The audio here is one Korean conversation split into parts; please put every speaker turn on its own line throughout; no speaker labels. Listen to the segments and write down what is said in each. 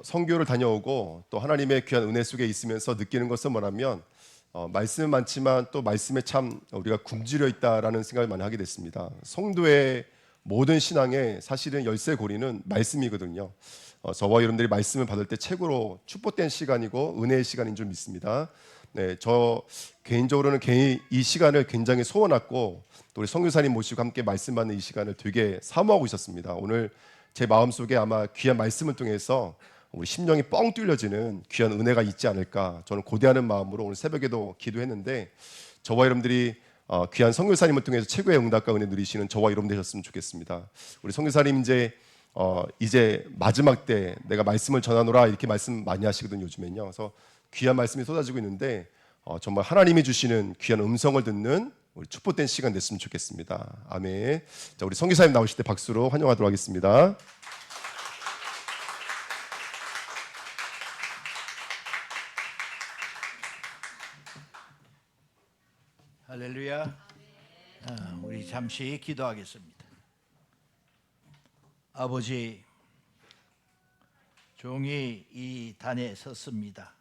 선교를 다녀오고 또 하나님의 귀한 은혜 속에 있으면서 느끼는 것은 뭐냐면 말씀은 많지만 또 말씀에 참 우리가 굶주려 있다라는 생각을 많이 하게 됐습니다. 성도의 모든 신앙의 사실은 열쇠고리는 말씀이거든요. 저와 여러분들이 말씀을 받을 때 최고로 축복된 시간이고 은혜의 시간인 줄 믿습니다. 네, 저 개인적으로는 이 시간을 굉장히 소원했고 또 우리 선교사님 모시고 함께 말씀 받는 이 시간을 되게 사모하고 있었습니다. 오늘 제 마음속에 아마 귀한 말씀을 통해서 우리 심령이 뻥 뚫려지는 귀한 은혜가 있지 않을까 저는 고대하는 마음으로 오늘 새벽에도 기도했는데 저와 여러분들이 귀한 선교사님을 통해서 최고의 응답과 은혜 누리시는 저와 여러분 되셨으면 좋겠습니다. 우리 선교사님 이제 마지막 때 내가 말씀을 전하노라 이렇게 말씀 많이 하시거든요 요즘엔요. 그래서 귀한 말씀이 쏟아지고 있는데 정말 하나님이 주시는 귀한 음성을 듣는 우리 축복된 시간 됐으면 좋겠습니다. 아멘. 자, 우리 선교사님 나오실 때 박수로 환영하도록 하겠습니다.
할렐루야. 우리 잠시 기도하겠습니다. 아버지, 종이 이 단에 섰습니다.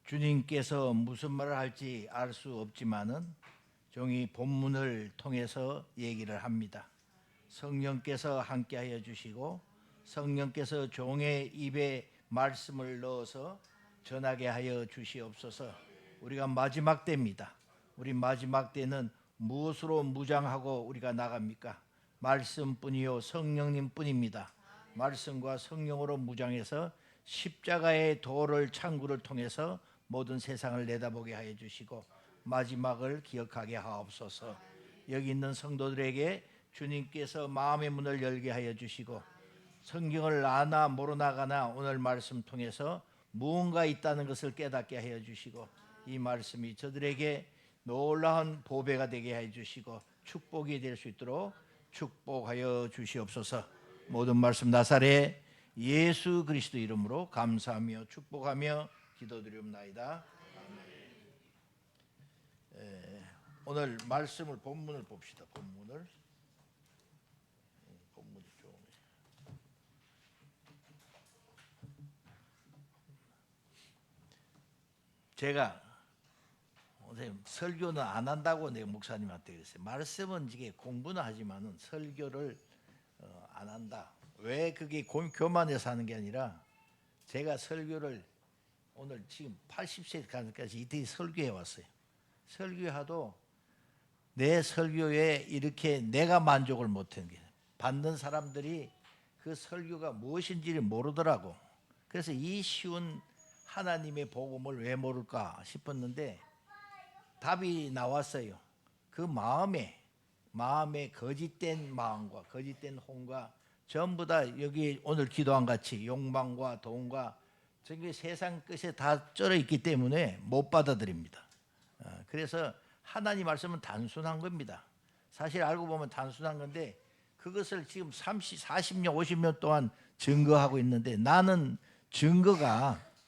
주님께서 무슨 말을 할지 알 수 없지만은 종이 본문을 통해서 얘기를 합니다. 성령께서 함께하여 주시고 성령께서 종의 입에 말씀을 넣어서 전하게 하여 주시옵소서. 우리가 마지막 때입니다. 우리 마지막 때는 무엇으로 무장하고 우리가 나갑니까? 말씀뿐이요 성령님뿐입니다. 말씀과 성령으로 무장해서 십자가의 도를 창구를 통해서 모든 세상을 내다보게 하여 주시고 마지막을 기억하게 하옵소서. 여기 있는 성도들에게 주님께서 마음의 문을 열게 하여 주시고 성경을 아나 모르나가나 오늘 말씀 통해서 무언가 있다는 것을 깨닫게 하여 주시고 이 말씀이 저들에게 놀라운 보배가 되게 하여 주시고 축복이 될 수 있도록 축복하여 주시옵소서. 모든 말씀 나사렛 예수 그리스도 이름으로 감사하며 축복하며 기도드리옵나이다. 오늘 말씀을 본문을 봅시다. 본문이 좀 제가 선생님 설교는 안 한다고 내가 목사님한테 그랬어요. 말씀은 이게 공부는 하지만은 설교를 안 한다. 왜 그게 교만해서 하는 게 아니라 제가 설교를 오늘 지금 80세까지 이틀 설교해 왔어요. 설교하도 내 설교에 이렇게 내가 만족을 못하는 게 받는 사람들이 그 설교가 무엇인지를 모르더라고. 그래서 이 쉬운 하나님의 복음을 왜 모를까 싶었는데 답이 나왔어요. 그 마음에 거짓된 마음과 거짓된 혼과 전부 다 여기 오늘 기도한 같이 욕망과 돈과 저기 세상 끝에 다 쩔어 있기 때문에 못 받아들입니다. 그래서 하나님 말씀은 단순한 겁니다. 사실 알고 보면 단순한 건데 그것을 지금 30, 40년, 50년 동안 증거하고 있는데 나는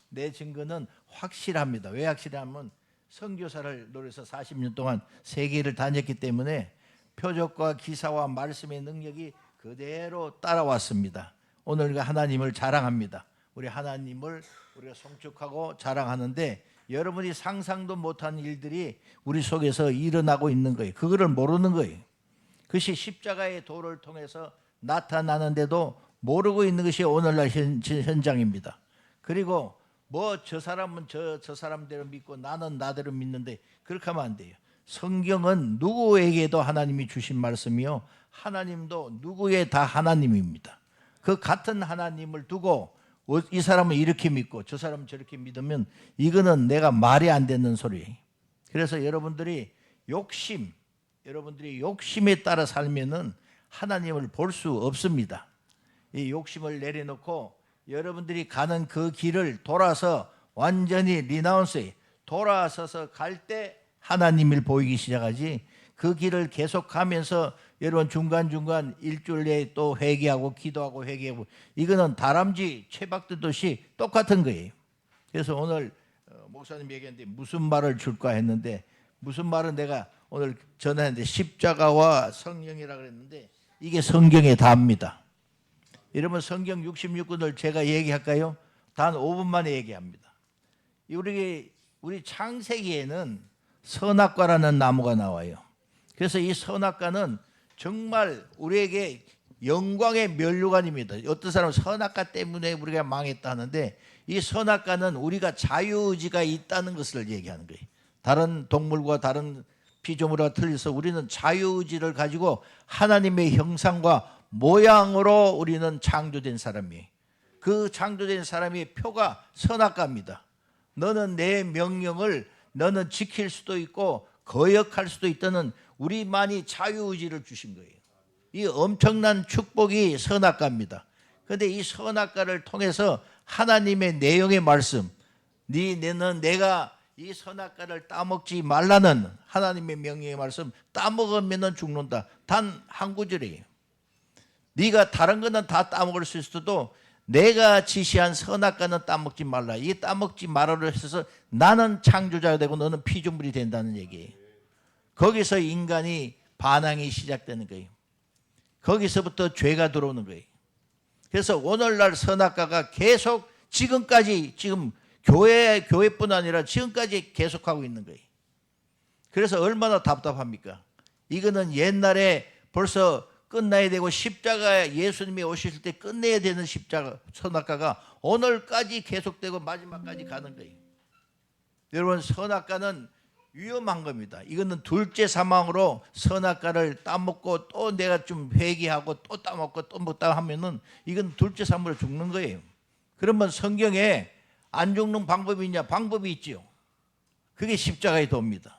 내 증거는 확실합니다. 왜 확실하면 선교사를 노려서 40년 동안 세계를 다녔기 때문에 표적과 기사와 말씀의 능력이 그대로 따라왔습니다. 오늘 우리가 하나님을 자랑합니다. 우리 하나님을 우리가 송축하고 자랑하는데 여러분이 상상도 못한 일들이 우리 속에서 일어나고 있는 거예요. 그거를 모르는 거예요. 그것이 십자가의 도를 통해서 나타나는데도 모르고 있는 것이 오늘날 현장입니다. 그리고 뭐 저 사람은 저 사람대로 믿고 나는 나대로 믿는데 그렇게 하면 안 돼요. 성경은 누구에게도 하나님이 주신 말씀이요 하나님도 누구에 다 하나님입니다. 그 같은 하나님을 두고 이 사람은 이렇게 믿고 저 사람은 저렇게 믿으면 이거는 내가 말이 안 되는 소리예요. 그래서 여러분들이 욕심에 따라 살면은 하나님을 볼 수 없습니다. 이 욕심을 내려놓고 여러분들이 가는 그 길을 돌아서 완전히 리나운스에 돌아서서 갈 때 하나님을 보이기 시작하지 그 길을 계속 가면서 여러분 중간중간 일주일 내에 또 회개하고 기도하고 회개하고 이거는 다람쥐 채박 뜯듯이 똑같은 거예요. 그래서 오늘 목사님 얘기했는데 무슨 말을 줄까 했는데 무슨 말은 내가 오늘 전했는데 십자가와 성령이라 그랬는데 이게 성경의 답입니다. 여러분 성경 66권을 제가 얘기할까요? 단 5분 만에 얘기합니다. 우리 창세기에는 선악과라는 나무가 나와요. 그래서 이 선악과는 정말 우리에게 영광의 면류관입니다. 어떤 사람은 선악과 때문에 우리가 망했다 하는데, 이 선악과는 우리가 자유의지가 있다는 것을 얘기하는 거예요. 다른 동물과 다른 피조물과 틀려서 우리는 자유의지를 가지고 하나님의 형상과 모양으로 우리는 창조된 사람이에요. 그 창조된 사람의 표가 선악과입니다. 너는 내 명령을 너는 지킬 수도 있고 거역할 수도 있다는 우리만이 자유의지를 주신 거예요. 이 엄청난 축복이 선악과입니다. 그런데 이 선악과를 통해서 하나님의 내용의 말씀, 너는 내가 이 선악과를 따먹지 말라는 하나님의 명령의 말씀, 따먹으면 죽는다. 단 한 구절이에요. 네가 다른 거는 다 따먹을 수 있어도 내가 지시한 선악과는 따먹지 말라. 이 따먹지 말아로 해서 나는 창조자가 되고 너는 피조물이 된다는 얘기예요. 거기서 인간이 반항이 시작되는 거예요. 거기서부터 죄가 들어오는 거예요. 그래서 오늘날 선악과가 계속 지금까지 지금 교회뿐 아니라 지금까지 계속하고 있는 거예요. 그래서 얼마나 답답합니까? 이거는 옛날에 벌써 끝나야 되고 십자가에 예수님이 오실 때 끝내야 되는 십자가 선악과가 오늘까지 계속되고 마지막까지 가는 거예요. 여러분, 선악과는 위험한 겁니다. 이거는 둘째 사망으로 선악과를 따먹고 또 내가 좀 회개하고 또 따먹고 또 먹다 하면은 이건 둘째 사망으로 죽는 거예요. 그러면 성경에 안 죽는 방법이 있냐? 방법이 있지요. 그게 십자가의 도입니다.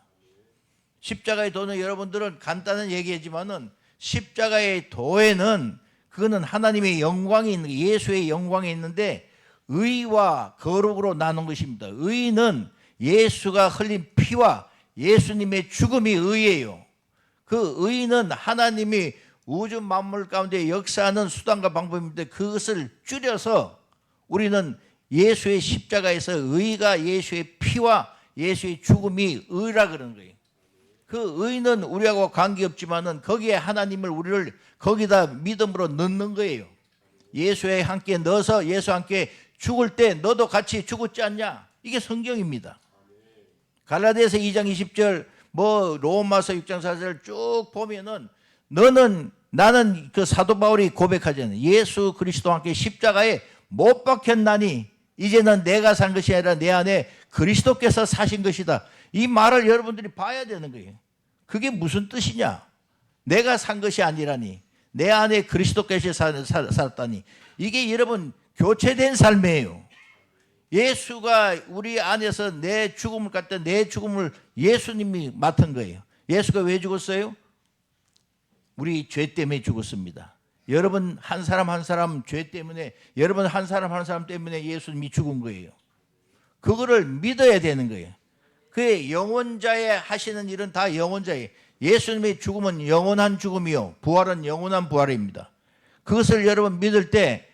십자가의 도는 여러분들은 간단한 얘기지만은 십자가의 도에는 그거는 하나님의 영광이 있는, 예수의 영광이 있는데 의와 거룩으로 나눈 것입니다. 의는 예수가 흘린 피와 예수님의 죽음이 의예요. 그 의는 하나님이 우주 만물 가운데 역사하는 수단과 방법인데 그것을 줄여서 우리는 예수의 십자가에서 의가 예수의 피와 예수의 죽음이 의라 그러는 거예요. 그 의는 우리하고 관계없지만은 거기에 하나님을 우리를 거기다 믿음으로 넣는 거예요. 예수에 함께 넣어서 예수 함께 죽을 때 너도 같이 죽었지 않냐? 이게 성경입니다. 갈라디아서 2장 20절 로마서 6장 4절 쭉 보면은 나는 그 사도 바울이 고백하잖아요. 예수 그리스도와 함께 십자가에 못 박혔나니 이제는 내가 산 것이 아니라 내 안에 그리스도께서 사신 것이다. 이 말을 여러분들이 봐야 되는 거예요. 그게 무슨 뜻이냐? 내가 산 것이 아니라니 내 안에 그리스도께서 살았다니. 이게 여러분 교체된 삶이에요. 예수가 우리 안에서 내 죽음을 갖다 내 죽음을 예수님이 맡은 거예요. 예수가 왜 죽었어요? 우리 죄 때문에 죽었습니다. 여러분 한 사람 한 사람 죄 때문에 여러분 한 사람 때문에 예수님이 죽은 거예요. 그거를 믿어야 되는 거예요. 그의 영원자의 하시는 일은 다 영원자예요. 예수님의 죽음은 영원한 죽음이요 부활은 영원한 부활입니다. 그것을 여러분 믿을 때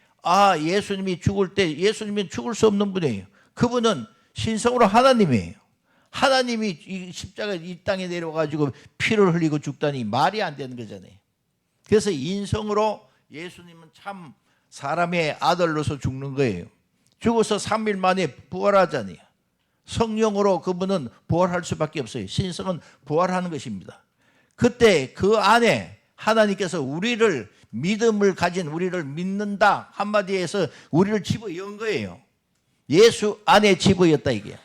예수님이 죽을 때 예수님은 죽을 수 없는 분이에요. 그분은 신성으로 하나님이에요. 하나님이 이 십자가 이 땅에 내려와가지고 피를 흘리고 죽다니 말이 안 되는 거잖아요. 그래서 인성으로 예수님은 참 사람의 아들로서 죽는 거예요. 죽어서 3일 만에 부활하잖아요. 성령으로 그분은 부활할 수밖에 없어요. 신성은 부활하는 것입니다. 그때 그 안에 하나님께서 우리를 믿음을 가진 우리를 믿는다 한마디에서 우리를 집어연 거예요. 예수 안에 집어였다 이게.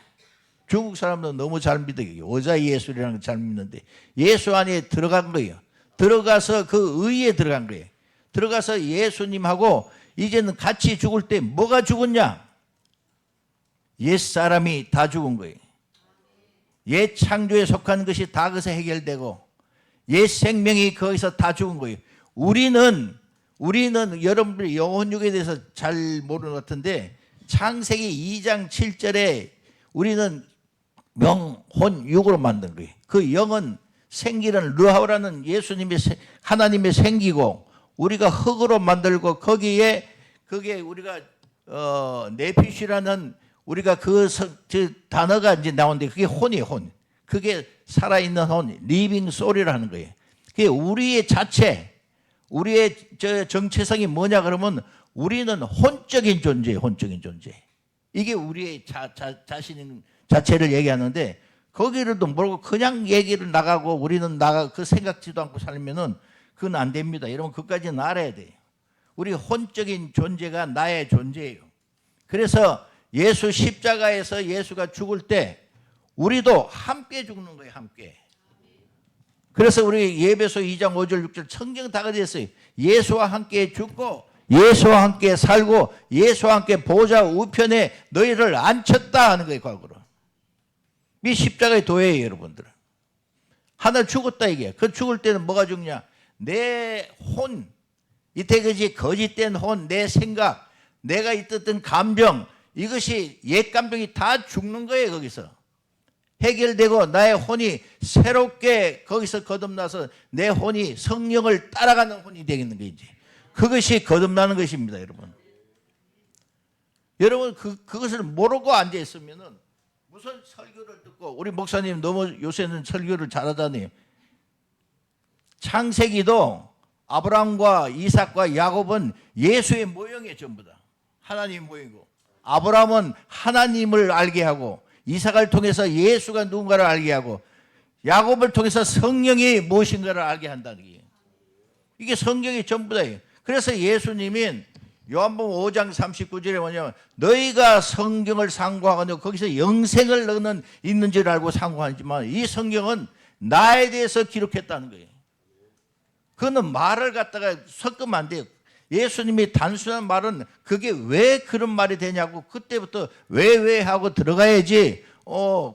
중국 사람들은 너무 잘 믿어요. 오자 예수라는 걸 잘 믿는데 예수 안에 들어간 거예요. 들어가서 그 의에 들어간 거예요. 들어가서 예수님하고 이제는 같이 죽을 때 뭐가 죽었냐? 옛사람이 다 죽은 거예요. 옛 창조에 속한 것이 다 거기서 해결되고 옛 생명이 거기서 다 죽은 거예요. 우리는 여러분들이 영혼육에 대해서 잘 모르는 것 같은데 창세기 2장 7절에 우리는 명혼육으로 만든 거예요. 그 영은 생기는 르하우라는 예수님의 하나님의 생기고 우리가 흙으로 만들고 거기에 그게 우리가 네피시라는 우리가 그 단어가 이제 나오는데 그게 혼이에요, 혼. 그게 살아있는 혼, 리빙 소울이라는 거예요. 그게 우리의 자체, 우리의 정체성이 뭐냐 그러면 우리는 혼적인 존재예요, 혼적인 존재. 이게 우리의 자신 자체를 얘기하는데 거기를도 모르고 그냥 얘기를 나가고 우리는 그 생각지도 않고 살면은 그건 안 됩니다. 여러분 그것까지는 알아야 돼요. 우리 혼적인 존재가 나의 존재예요. 그래서 예수 십자가에서 예수가 죽을 때 우리도 함께 죽는 거예요. 함께. 그래서 우리 예배소 2장 5절 6절 성경 다 그려 있어요. 예수와 함께 죽고 예수와 함께 살고 예수와 함께 보좌 우편에 너희를 앉혔다 하는 거예요. 과거로. 이 십자가의 도예요. 여러분들. 하나 죽었다 이게. 그 죽을 때는 뭐가 죽냐. 내 혼, 이때 그지 거짓된 혼, 내 생각, 내가 있었던 감정, 이것이 옛 감정이 다 죽는 거예요. 거기서 해결되고 나의 혼이 새롭게 거기서 거듭나서 내 혼이 성령을 따라가는 혼이 되겠는 거지. 그것이 거듭나는 것입니다. 여러분. 여러분 그것을 모르고 앉아 있으면은 무슨 설교를 듣고 우리 목사님 너무 요새는 설교를 잘하다니. 창세기도 아브라함과 이삭과 야곱은 예수의 모형이에요. 전부 다 하나님 모형이고, 아브라함은 하나님을 알게 하고, 이삭을 통해서 예수가 누군가를 알게 하고, 야곱을 통해서 성령이 무엇인가를 알게 한다는 게 이게 성경이 전부 다예요. 그래서 예수님인 요한복음 5장 39절에 뭐냐면 너희가 성경을 상고하거든 거기서 영생을 너는 있는 줄 알고 상고하지만 이 성경은 나에 대해서 기록했다는 거예요. 그거는 말을 갖다가 섞으면 안 돼요. 예수님이 단순한 말은 그게 왜 그런 말이 되냐고 그때부터 왜 하고 들어가야지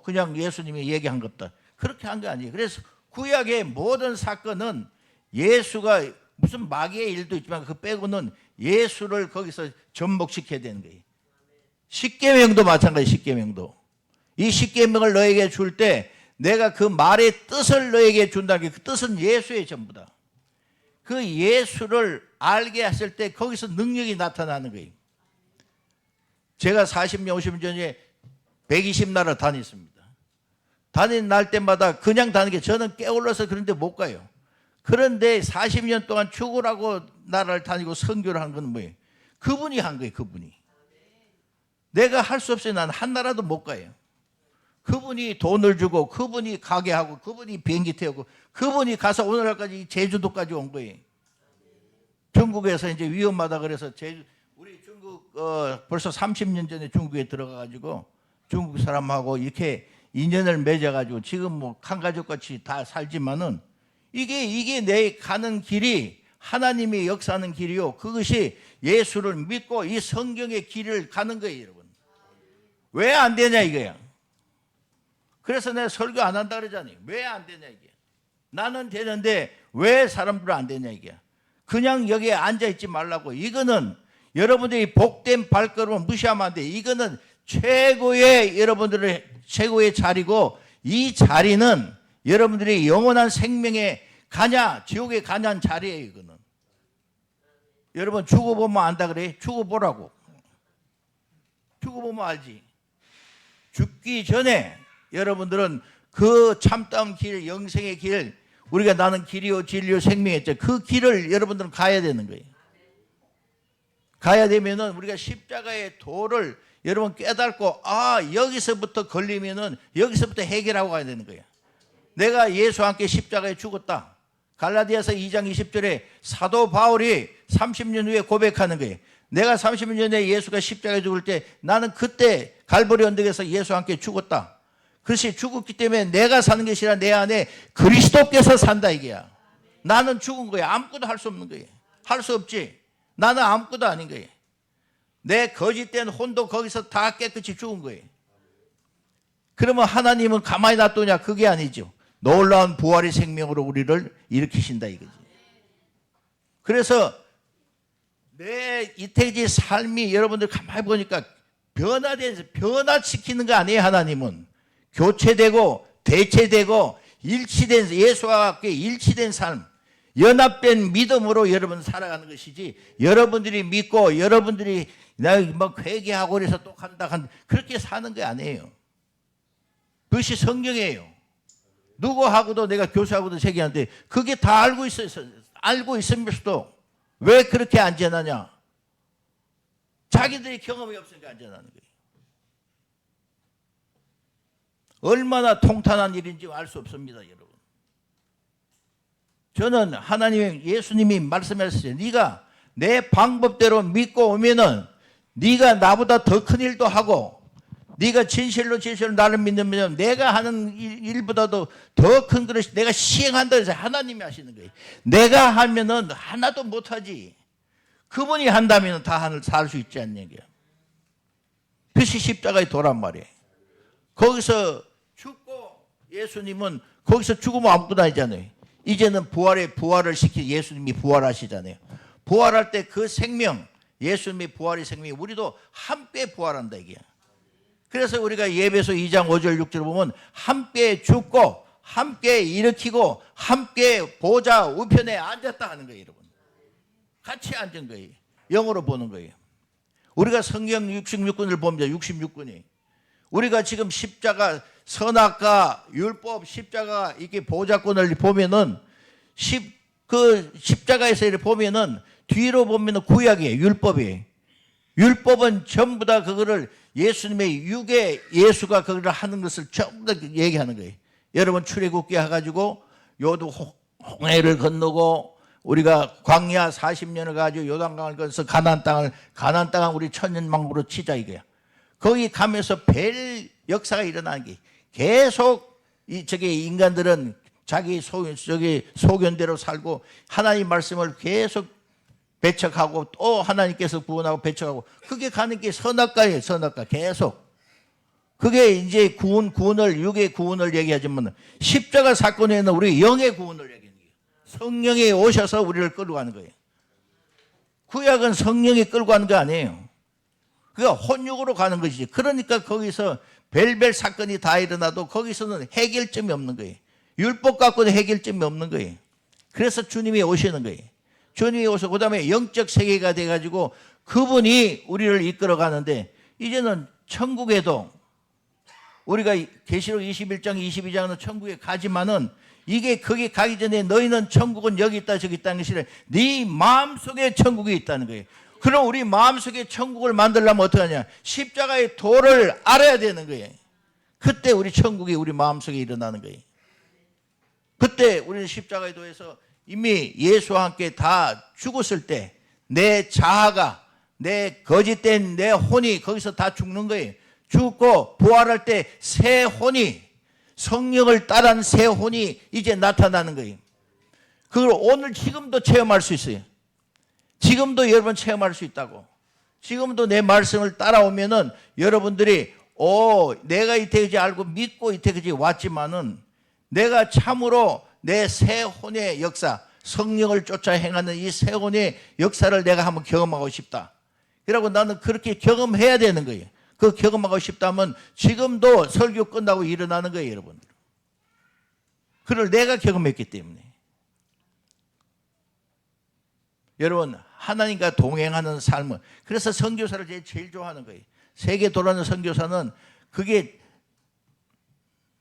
그냥 예수님이 얘기한 것다. 그렇게 한 게 아니에요. 그래서 구약의 모든 사건은 예수가 무슨 마귀의 일도 있지만 그 빼고는 예수를 거기서 접목시켜야 되는 거예요. 십계명도 마찬가지. 십계명도 이 십계명을 너에게 줄 때 내가 그 말의 뜻을 너에게 준다는 게 그 뜻은 예수의 전부다. 그 예수를 알게 했을 때 거기서 능력이 나타나는 거예요. 제가 40년 50년 전에 120나라 다녔습니다. 다니는 날 때마다 그냥 다니는 게 저는 깨울러서 그런데 못 가요. 그런데 40년 동안 죽으라고 나라를 다니고 선교를 한 건 뭐예요? 그분이 한 거예요. 그분이. 내가 할 수 없어요. 난 한 나라도 못 가요. 그분이 돈을 주고 그분이 가게 하고 그분이 비행기 태우고 그분이 가서 오늘날까지 제주도까지 온 거예요. 중국에서 이제 위험하다 그래서 우리 중국 벌써 30년 전에 중국에 들어가가지고 중국 사람하고 이렇게 인연을 맺어가지고 지금 뭐 한 가족같이 다 살지만은 이게 내 가는 길이 하나님이 역사하는 길이요. 그것이 예수를 믿고 이 성경의 길을 가는 거예요, 여러분. 왜 안 되냐 이거야. 그래서 내가 설교 안 한다 그러잖아요. 왜 안 되냐 이게. 나는 되는데 왜 사람들은 안 되냐 이게. 그냥 여기에 앉아 있지 말라고. 이거는 여러분들이 복된 발걸음을 무시하면 안 돼. 이거는 최고의 여러분들의 최고의 자리고 이 자리는 여러분들이 영원한 생명에 가냐 지옥에 가냐는 자리예요. 이거는. 여러분 죽어보면 안다 그래. 죽어보라고. 죽어보면 알지. 죽기 전에 여러분들은 그 참다운 길, 영생의 길, 우리가 나는 길이요 진리요 생명이었죠. 그 길을 여러분들은 가야 되는 거예요. 가야 되면은 우리가 십자가의 도를 여러분 깨닫고 여기서부터 걸리면은 여기서부터 해결하고 가야 되는 거예요. 내가 예수와 함께 십자가에 죽었다. 갈라디아서 2장 20절에 사도 바울이 30년 후에 고백하는 거예요. 내가 30년 전에 예수가 십자가에 죽을 때 나는 그때 갈보리 언덕에서 예수와 함께 죽었다. 그것이 죽었기 때문에 내가 사는 것이 아니라 내 안에 그리스도께서 산다 이게야. 나는 죽은 거야. 아무것도 할 수 없는 거예요. 할 수 없지. 나는 아무것도 아닌 거예요. 내 거짓된 혼도 거기서 다 깨끗이 죽은 거예요. 그러면 하나님은 가만히 놔두냐? 그게 아니죠. 놀라운 부활의 생명으로 우리를 일으키신다 이거지. 그래서 내 이태지 삶이 여러분들 가만히 보니까 변화시키는 거 아니에요. 하나님은 교체되고 대체되고 일치된 예수와 함께 일치된 삶, 연합된 믿음으로 여러분 살아가는 것이지 여러분들이 믿고 여러분들이 나 뭐 회개하고 그래서 또 간다 그렇게 사는 게 아니에요. 그것이 성경이에요. 누구하고도 내가 교수하고도 얘기하는데 그게 다 알고 있어요. 알고 있으면서도 왜 그렇게 안 전하냐? 자기들이 경험이 없으니까 안 전하는 거예요. 얼마나 통탄한 일인지 알 수 없습니다, 여러분. 저는 하나님의 예수님이 말씀하셨어요. 네가 내 방법대로 믿고 오면은 네가 나보다 더 큰 일도 하고, 네가 진실로 나를 믿으면 내가 하는 일보다도 더 큰 것을 내가 시행한다 해서 하나님이 하시는 거예요. 내가 하면은 하나도 못하지. 그분이 한다면 다 살 수 있지 않냐. 그것이 십자가의 도란 말이에요. 거기서 죽고 예수님은 거기서 죽으면 아무것도 아니잖아요. 이제는 부활을 시키 예수님이 부활하시잖아요. 부활할 때 그 생명, 예수님의 부활의 생명이 우리도 함께 부활한다 이게. 그래서 우리가 예배소 2장 5절 6절을 보면 함께 죽고 함께 일으키고 함께 보좌 우편에 앉았다 하는 거예요, 여러분. 같이 앉은 거예요. 영어로 보는 거예요. 우리가 성경 66권을 봅니다. 66권이. 우리가 지금 십자가, 선악과 율법, 십자가 이게 보좌권을 보면은 그 십자가에서 이렇게 보면은 뒤로 보면은 구약이에요. 율법이에요. 율법은 전부 다 그거를 예수님의 육에 예수가 그걸 하는 것을 전부 다 얘기하는 거예요. 여러분 출애굽기 해가지고 요도 홍해를 건너고 우리가 광야 40년을 가지고 요단강을 건너서 가나안 땅을 우리 천년만국으로 치자 이거야. 거기 가면서 별 역사가 일어나는 게 계속 저기 인간들은 자기 소견대로 살고 하나님 말씀을 계속 배척하고 또 하나님께서 구원하고 배척하고 그게 가는 게 선악과예요. 선악과 계속. 그게 이제 구원을 육의 구원을 얘기하지만 십자가 사건에는 우리 영의 구원을 얘기하는 거예요. 성령이 오셔서 우리를 끌고 가는 거예요. 구약은 성령이 끌고 가는 거 아니에요. 그러니까 혼육으로 가는 것이지. 그러니까 거기서 별별 사건이 다 일어나도 거기서는 해결점이 없는 거예요. 율법 갖고는 해결점이 없는 거예요. 그래서 주님이 오시는 거예요. 주님이 오셔서 그 다음에 영적 세계가 돼가지고 그분이 우리를 이끌어가는데 이제는 천국에도 우리가 계시록 21장 22장은 천국에 가지만은 이게 거기 가기 전에 너희는 천국은 여기 있다 저기 있다는 것이 아니라 네 마음속에 천국이 있다는 거예요. 그럼 우리 마음속에 천국을 만들려면 어떻게 하냐? 십자가의 도를 알아야 되는 거예요. 그때 우리 천국이 우리 마음속에 일어나는 거예요. 그때 우리는 십자가의 도에서 이미 예수와 함께 다 죽었을 때 내 자아가 내 거짓된 내 혼이 거기서 다 죽는 거예요. 죽고 부활할 때 새 혼이 성령을 따른 새 혼이 이제 나타나는 거예요. 그걸 오늘 지금도 체험할 수 있어요. 지금도 여러분 체험할 수 있다고. 지금도 내 말씀을 따라오면은 여러분들이 내가 이때까지 알고 믿고 이때까지 왔지만은 내가 참으로 내 새 혼의 역사, 성령을 쫓아 행하는 이 새 혼의 역사를 내가 한번 경험하고 싶다. 그러고 나는 그렇게 경험해야 되는 거예요. 그 경험하고 싶다면 지금도 설교 끝나고 일어나는 거예요, 여러분들. 그걸 내가 경험했기 때문에. 여러분, 하나님과 동행하는 삶은, 그래서 선교사를 제일 좋아하는 거예요. 세계 돌아다니는 선교사는 그게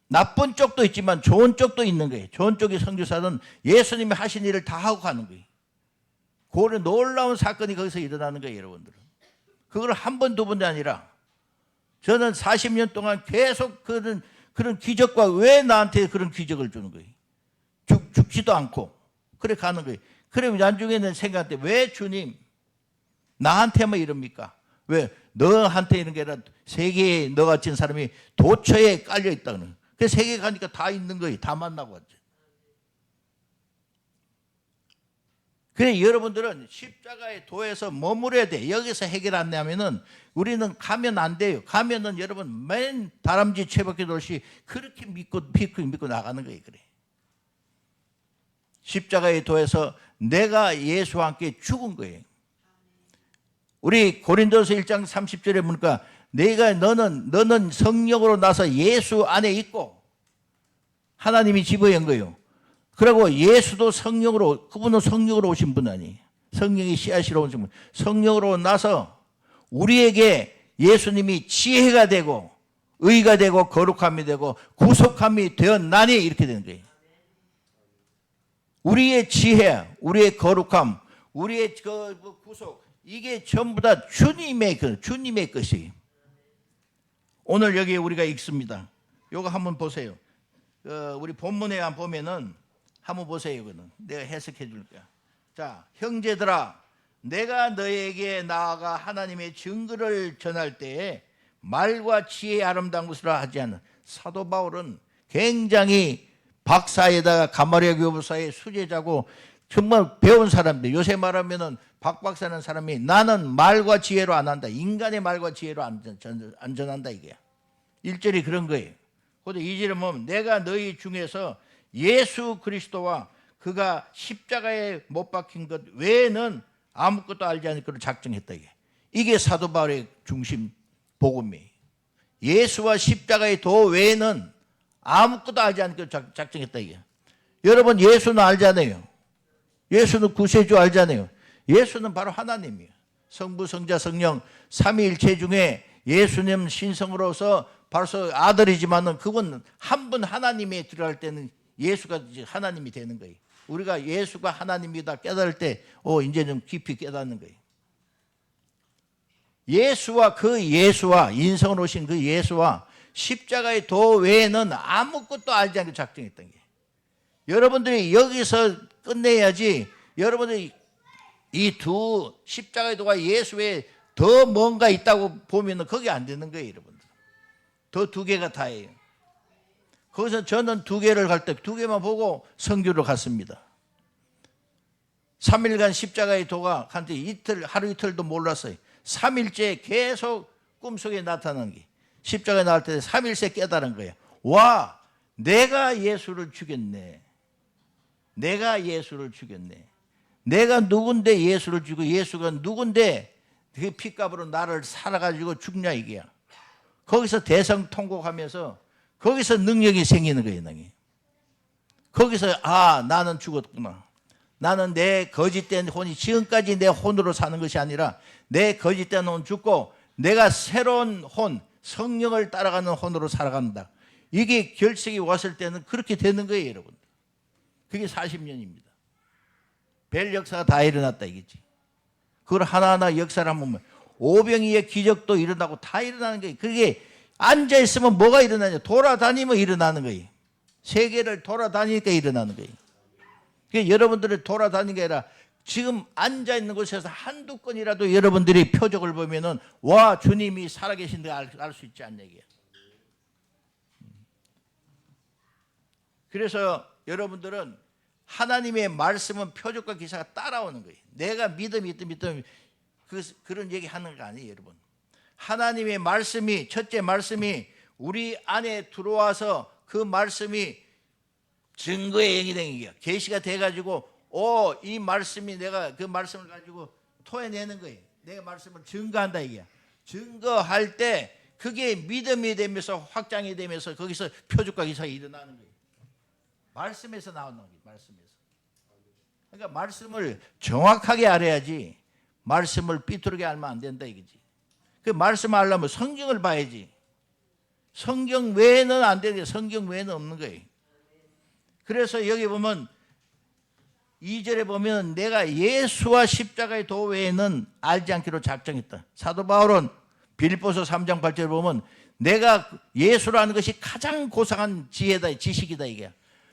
나쁜 쪽도 있지만 좋은 쪽도 있는 거예요. 좋은 쪽의 선교사는 예수님이 하신 일을 다 하고 가는 거예요. 그런 놀라운 사건이 거기서 일어나는 거예요, 여러분들. 그걸 한 번, 두 번이 아니라 저는 40년 동안 계속 그런 기적과 왜 나한테 그런 기적을 주는 거예요? 죽지도 않고 그래 가는 거예요. 그럼 나중에는 생각할 때 왜 주님 나한테만 이럽니까? 왜 너한테 이런 게 아니라 세계에 너 같은 사람이 도처에 깔려 있다는 거예요. 그 세계에 가니까 다 있는 거예요. 다 만나고 왔죠. 그래 여러분들은 십자가의 도에서 머물러야 돼. 여기서 해결 안 되면은 우리는 가면 안 돼요. 가면은 여러분 맨 다람쥐 채바퀴 돌시 그렇게 믿고 나가는 거예요. 그래. 십자가의 도에서 내가 예수와 함께 죽은 거예요. 우리 고린도서 1장 30절에 보니까 너는 성령으로 나서 예수 안에 있고 하나님이 집어연 거예요. 그리고 예수도 성령으로, 그분은 성령으로 오신 분 아니에요. 성령이 씨앗이로 오신 분. 성령으로 나서 우리에게 예수님이 지혜가 되고 의가 되고 거룩함이 되고 구속함이 되었나니 이렇게 되는 거예요. 우리의 지혜, 우리의 거룩함, 우리의 구속 이게 전부 다 주님의 것이에요. 오늘 여기 우리가 읽습니다. 요거 한번 보세요. 우리 본문에 한번 보면은 한번 보세요. 이거는 내가 해석해 줄 거야. 자, 형제들아, 내가 너에게 나아가 하나님의 증거를 전할 때에 말과 지혜의 아름다운 것으로 하지 않는 사도 바울은 굉장히 박사에다가 가마리아 교부사의 수제자고 정말 배운 사람들. 요새 말하면은 박 박사는 사람이 나는 말과 지혜로 안 한다. 인간의 말과 지혜로 안 전한다 이게. 1절이 그런 거예요. 그런데 2절에 보면 내가 너희 중에서 예수 그리스도와 그가 십자가에 못 박힌 것 외에는 아무것도 알지 않을 것을 작정했다 이게. 이게 사도 바울의 중심 복음이에요. 예수와 십자가의 도 외에는 아무것도 알지 않을 것을 작정했다 이게. 여러분 예수는 알잖아요. 예수는 구세주 알잖아요. 예수는 바로 하나님이에요. 성부, 성자, 성령 삼위일체 중에 예수님 신성으로서 벌써 아들이지만은 그건 한 분 하나님에 들어갈 때는 예수가 이제 하나님이 되는 거예요. 우리가 예수가 하나님이다 깨달을 때, 이제 좀 깊이 깨닫는 거예요. 예수와 인성으로 오신 그 예수와 십자가의 도 외에는 아무것도 알지 않고 작정했던 게. 여러분들이 여기서 끝내야지. 여러분들이 이 두 십자가의 도가 예수 외에 더 뭔가 있다고 보면은 그게 안 되는 거예요, 여러분들. 더 두 개가 다예요. 거기서 저는 두 개를 갈 때 두 개만 보고 선교로 갔습니다. 3일간 십자가의 도가 한테 하루 이틀도 몰랐어요. 3일째 계속 꿈속에 나타나는 게. 십자가에 나올 때 3일째 깨달은 거예요. 와, 내가 예수를 죽였네. 내가 예수를 죽였네. 내가 누군데 예수를 죽고 예수가 누군데 그 핏값으로 나를 살아가지고 죽냐 이게야. 거기서 대성통곡하면서 거기서 능력이 생기는 거예요. 능력이. 거기서 나는 죽었구나. 나는 내 거짓된 혼이 지금까지 내 혼으로 사는 것이 아니라 내 거짓된 혼 죽고 내가 새로운 혼, 성령을 따라가는 혼으로 살아간다. 이게 결석이 왔을 때는 그렇게 되는 거예요, 여러분. 그게 40년입니다. 별 역사가 다 일어났다 이거지. 그걸 하나하나 역사를 한번 보면 오병이의 기적도 일어나고 다 일어나는 거예요. 그게 앉아있으면 뭐가 일어나냐. 돌아다니면 일어나는 거예요. 세계를 돌아다니니까 일어나는 거예요. 그러니까 여러분들이 돌아다니는 게 아니라 지금 앉아있는 곳에서 한두 건이라도 여러분들이 표적을 보면은 와, 주님이 살아계신 걸 알 수 있지 않냐 이게. 그래서 여러분들은 하나님의 말씀은 표적과 기사가 따라오는 거예요. 내가 믿음 그런 얘기 하는 거 아니에요, 여러분. 하나님의 말씀이, 첫째 말씀이 우리 안에 들어와서 그 말씀이 증거의 영이 되는 거예요. 계시가 돼가지고 이 말씀이 내가 그 말씀을 가지고 토해내는 거예요. 내가 말씀을 증거한다 이게. 증거할 때 그게 믿음이 되면서 확장이 되면서 거기서 표적과 기사가 일어나는 거예요. 말씀에서 나오는 거예요. 말씀에서. 그러니까 말씀을 정확하게 알아야지 말씀을 삐뚤게 알면 안 된다 이거지. 그 말씀을 알려면 성경을 봐야지. 성경 외에는 안 되는 게 성경 외에는 없는 거예요. 그래서 여기 보면 2절에 보면 내가 예수와 십자가의 도 외에는 알지 않기로 작정했다. 사도 바울은 빌립보서 3장 8절에 보면 내가 예수라는 것이 가장 고상한 지혜다, 지식이다 이게.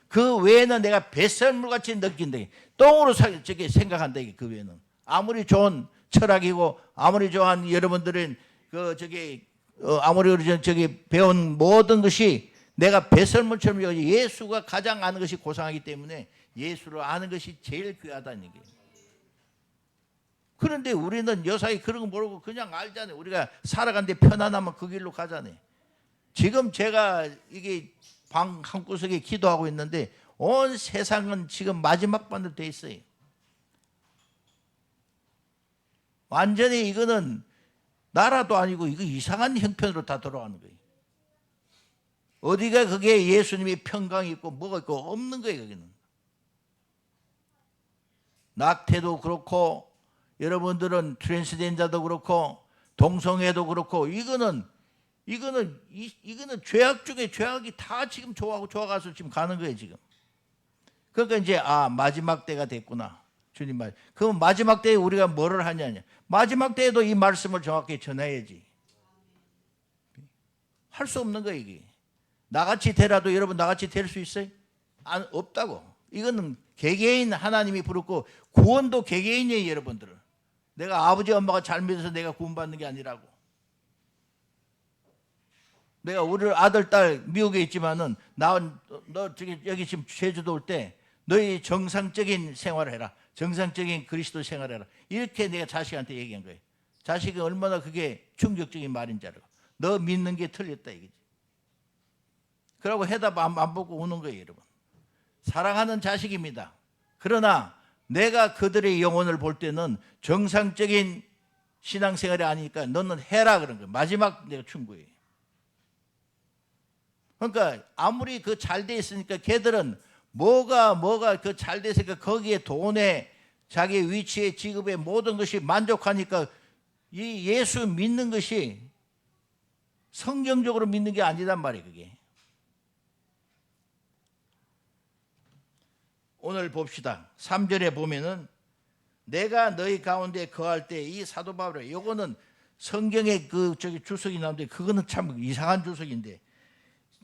그 외에는 내가 뱃설물같이 느낀다. 똥으로 생각한다 이게. 그 외에는 아무리 좋은 철학이고 아무리 좋은 여러분들은 아무리 배운 모든 것이 내가 뱃설물처럼 예수가 가장 아는 것이 고상하기 때문에 예수를 아는 것이 제일 귀하다는 얘기예요. 그런데 우리는 여사히 그런 거 모르고 그냥 알잖아요. 우리가 살아가는데 편안하면 그 길로 가잖아요. 지금 제가 이게 방 한구석에 기도하고 있는데 온 세상은 지금 마지막 반으로 돼 있어요. 완전히 이거는 나라도 아니고 이거 이상한 형편으로 다 돌아가는 거예요. 어디가 그게 예수님이 평강이 있고 뭐가 있고 없는 거예요. 거기는 낙태도 그렇고 여러분들은 트랜스젠더도 그렇고 동성애도 그렇고 이거는 죄악 중에 죄악이 다 지금 좋아가서 지금 가는 거예요 지금. 그러니까 이제 마지막 때가 됐구나. 주님 말. 그럼 마지막 때에 우리가 뭐를 하냐냐. 마지막 때에도 이 말씀을 정확히 전해야지. 할 수 없는 거예요 이게. 나같이 되라도 여러분 나같이 될 수 있어요? 없다고. 이거는 개개인 하나님이 부르고 구원도 개개인이에요, 여러분들. 내가 아버지 엄마가 잘 믿어서 내가 구원받는 게 아니라고. 내가 우리 아들 딸 미국에 있지만은 너 여기 지금 제주도 올 때 너희 정상적인 생활을 해라. 정상적인 그리스도 생활을 해라. 이렇게 내가 자식한테 얘기한 거예요. 자식이 얼마나 그게 충격적인 말인지 알고. 너 믿는 게 틀렸다 이거지. 그러고 해답 안 보고 우는 거예요, 여러분. 사랑하는 자식입니다. 그러나 내가 그들의 영혼을 볼 때는 정상적인 신앙생활이 아니니까 너는 해라 그런 거예요. 마지막 내가 충고예요. 그러니까 아무리 그 잘 돼 있으니까 걔들은 뭐가 그 잘 돼 있으니까 거기에 돈에 자기 위치에 직업에 모든 것이 만족하니까 이 예수 믿는 것이 성경적으로 믿는 게 아니란 말이에요, 그게. 오늘 봅시다. 3절에 보면은 내가 너희 가운데 거할 때 이 사도 바울이 요거는 성경에 그 저기 주석이 나오는데 그거는 참 이상한 주석인데